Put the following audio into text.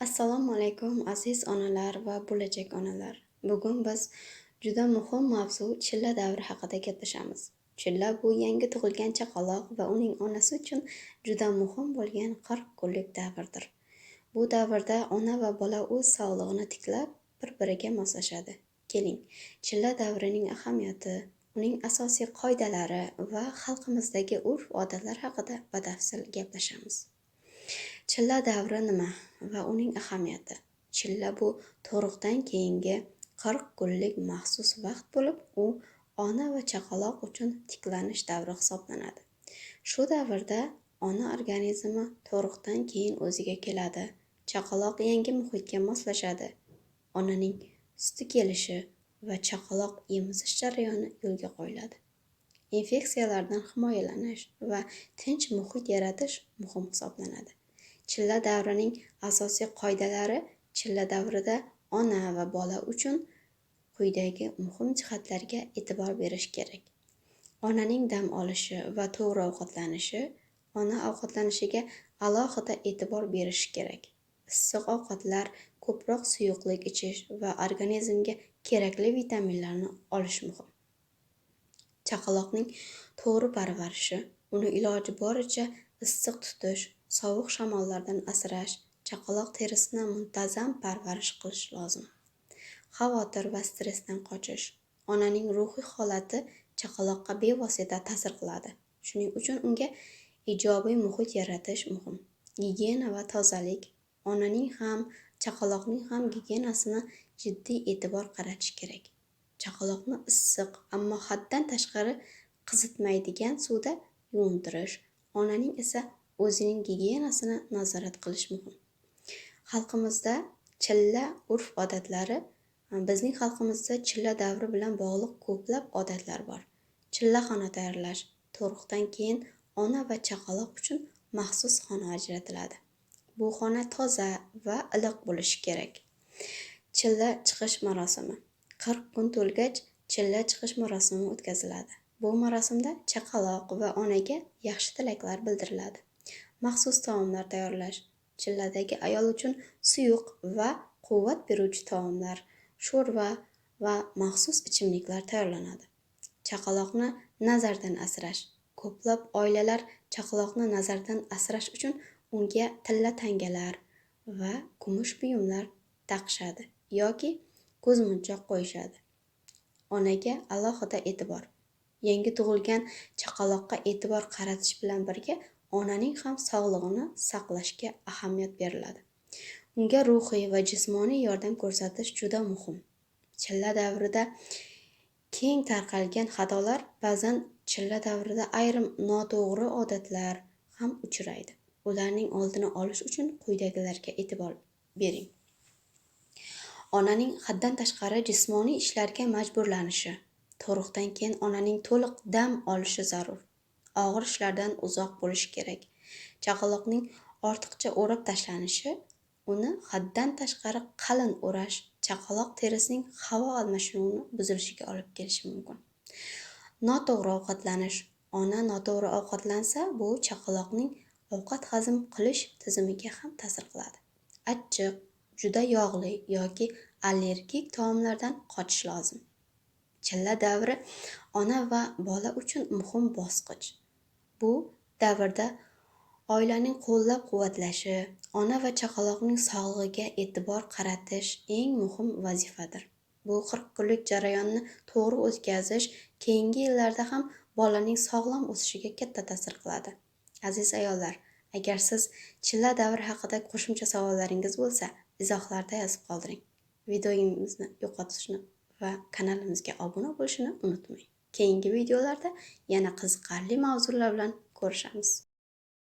Assalomu alaykum aziz onalar va bo'lajak onalar. Bugun biz juda muhim mavzu chilla davri haqida gaplashamiz. Chilla bu yangi tug'ilgan chaqaloq va uning onasi uchun juda muhim bo'lgan 40 kunlik davrdir. Bu davrda ona va bola o'z sog'lig'ini tiklab, bir-biriga moslashadi. Keling, chilla davrining ahamiyati, uning asosiy qoidalari va xalqimizdagi urf-odatlar haqida batafsil gaplashamiz. Chilla davri nima va uning ahamiyati? Chilla bu tug'ruqdan keyingi 40 kunlik maxsus vaqt bo'lib, u ona va chaqaloq uchun tiklanish davri hisoblanadi. Shu davrda ona organizmi tug'ruqdan keyin o'ziga keladi, chaqaloq yangi muhitga moslashadi, onaning suti kelishi va chaqaloq emizish jarayoni yo'lga qo'yiladi. Infeksiyalardan himoyalanish va tinch muhit yaratish muhim hisoblanadi. Chilla davrining asosiy qoidalari: chilla davrida ona va bola uchun quyidagi muhim jihatlarga e'tibor berish kerak. Onaning dam olishi va to'g'ri ovqatlanishi. Ona ovqatlanishiga alohida e'tibor berish kerak. Issiq ovqatlar, ko'proq suyuqlik ichish va organizmga kerakli vitaminlarni olish muhim. Chaqaloqning to'g'ri parvarishi, uni iloji boricha issiq tutish, sovuq shamollardan asrash, chaqaloq terisini muntazam parvarish qilish lozim. Xavotir va stressdan qochish. Onaning ruhiy holati chaqaloqqa bevosita ta'sir qiladi. Shuning uchun unga ijobiy muhit yaratish muhim. Gigiyena va tozalik. Onaning ham, chaqaloqning ham gigiyenasini jiddiy e'tibor qaratish kerak. Chaqaloqni issiq, ammo haddan tashqari qizitmaydigan suvda yuvintirish, onaning esa o'zining gigiyenasini nazorat qilish muhim. Xalqimizda chilla urf-odatlari, bizning xalqimizda chilla davri bilan bog'liq ko'plab odatlar bor. Chillaxona tayyorlash. Tug'ruqdan keyin ona va chaqaloq uchun maxsus xona ajratiladi. Bu xona toza va iliq bo'lishi kerak. Chilla chiqish marosimi. 40 kun to'lgach chilla chiqish marosimi o'tkaziladi. Bu marosimda chaqaloq va onaga yaxshi tilaklar bildiriladi. Maxsus taomlar tayyorlash. Chilladagi ayol uchun suyuq va quvvat beruvchi taomlar, sho'rva va maxsus ichimliklar tayyorlanadi. Chaqaloqni nazardan asrash. Ko'plab oilalar chaqaloqni nazardan asrash uchun unga tilla tangalar va kumush buyumlar taqishadi yoki ko'zmunchoq qo'yishadi. Onaga alohida e'tibor. Yangi tug'ilgan chaqaloqqa e'tibor qaratish bilan birga onaning ham sog'lig'ini saqlashga ahamiyat beriladi. Unga ruhiy va jismoniy yordam ko'rsatish juda muhim. Chilla davrida keng tarqalgan xatolar, ba'zan chilla davrida ayrim noto'g'ri odatlar ham uchraydi. Ularning oldini olish uchun quyidagilarga e'tibor bering. Onaning haddan tashqari jismoniy ishlarga majburlanishi. Tug'ruqdan keyin onaning to'liq dam olishi zarur. Og'ir ishlardan uzoq bo'lish kerak. Chaqaloqning ortiqcha o'rab tashlanishi, uni haddan tashqari qalin o'rash chaqaloq terisining havo almashinuvini buzilishiga olib kelishi mumkin. Noto'g'ri ovqatlanish. Ona noto'g'ri ovqatlansa, bu chaqaloqning ovqat hazm qilish tizimiga ham ta'sir qiladi. Achchiq, juda yog'li yoki allergik taomlardan qochish lozim. Chilla davri ona va bola uchun muhim bosqich. Bu davrda oilaning qo'llab-quvvatlashi, ona va chaqaloqning sog'lig'iga e'tibor qaratish eng muhim vazifadir. Bu 40 kunlik jarayonni to'g'ri o'tkazish keyingi yillarda ham bolaning sog'lom o'sishiga katta ta'sir qiladi. Aziz ayollar, agar siz chilla davri haqida qo'shimcha savollaringiz bo'lsa, izohlarda yozib qoldiring. Videomizni yo'qotishni va kanalimizga obuna bo'lishni unutmang. Keyingi videolarda yana qiziqarli mavzular bilan ko'rishamiz.